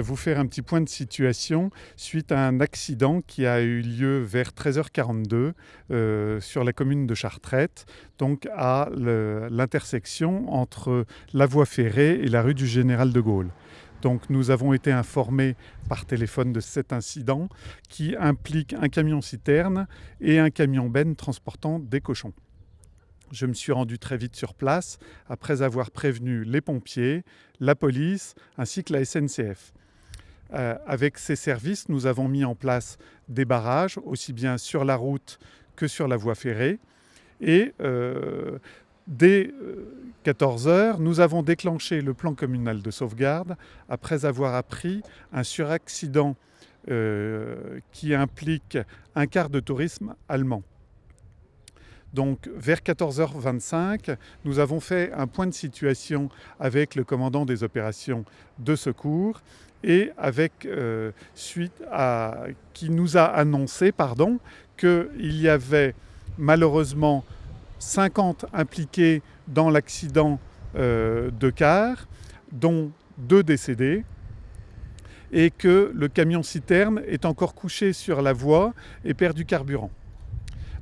vais vous faire un petit point de situation suite à un accident qui a eu lieu vers 13h42 sur la commune de Chartrette, donc à l'intersection entre la voie ferrée et la rue du Général de Gaulle. Donc nous avons été informés par téléphone de cet incident qui implique un camion-citerne et un camion-benne transportant des cochons. Je me suis rendu très vite sur place après avoir prévenu les pompiers, la police ainsi que la SNCF. Avec ces services, nous avons mis en place des barrages, aussi bien sur la route que sur la voie ferrée. Et dès 14h, nous avons déclenché le plan communal de sauvegarde après avoir appris un suraccident qui implique un car de tourisme allemand. Donc vers 14h25, nous avons fait un point de situation avec le commandant des opérations de secours et qui nous a annoncé qu'il y avait malheureusement 50 impliqués dans l'accident de car, dont 2 décédés, et que le camion-citerne est encore couché sur la voie et perd du carburant.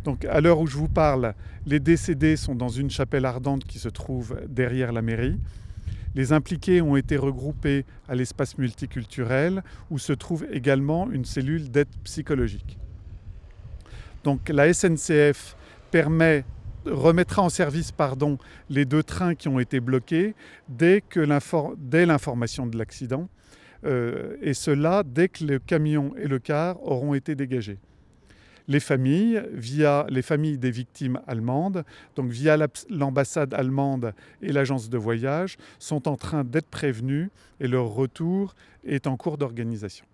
Donc à l'heure où je vous parle, les décédés sont dans une chapelle ardente qui se trouve derrière la mairie. Les impliqués ont été regroupés à l'espace multiculturel où se trouve également une cellule d'aide psychologique. Donc la SNCF remettra en service les 2 trains qui ont été bloqués dès l'information de l'accident et cela dès que le camion et le car auront été dégagés. Les familles, via les familles des victimes allemandes, donc via l'ambassade allemande et l'agence de voyage, sont en train d'être prévenues et leur retour est en cours d'organisation.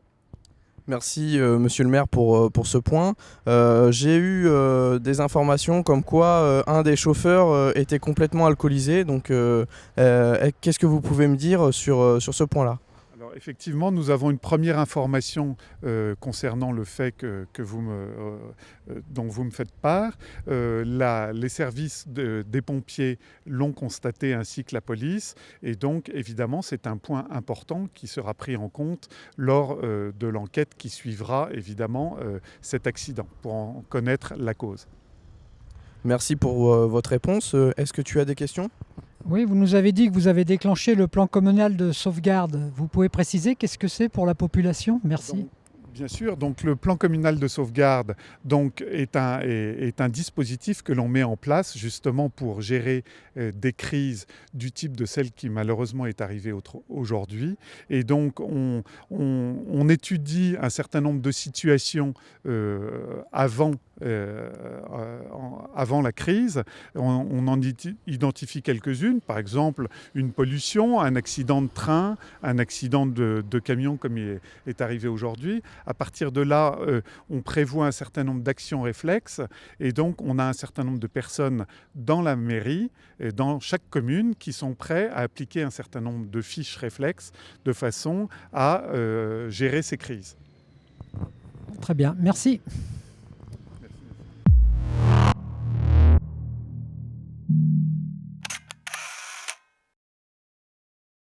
Merci monsieur le maire pour ce point. J'ai eu des informations comme quoi un des chauffeurs était complètement alcoolisé. Donc qu'est-ce que vous pouvez me dire sur ce point-là ? Alors, effectivement, nous avons une première information concernant le fait dont vous me faites part. Les services des pompiers l'ont constaté ainsi que la police. Et donc, évidemment, c'est un point important qui sera pris en compte lors de l'enquête qui suivra, évidemment, cet accident pour en connaître la cause. Merci pour votre réponse. Est-ce que tu as des questions ? Oui, vous nous avez dit que vous avez déclenché le plan communal de sauvegarde. Vous pouvez préciser qu'est-ce que c'est pour la population ? Merci. Bien sûr, donc le plan communal de sauvegarde est un dispositif que l'on met en place justement pour gérer des crises du type de celle qui malheureusement est arrivée aujourd'hui. Et donc on étudie un certain nombre de situations avant la crise. On en identifie quelques-unes, par exemple une pollution, un accident de train, un accident de camion comme il est arrivé aujourd'hui. À partir de là, on prévoit un certain nombre d'actions réflexes et donc on a un certain nombre de personnes dans la mairie, et dans chaque commune, qui sont prêts à appliquer un certain nombre de fiches réflexes de façon à gérer ces crises. Très bien, merci.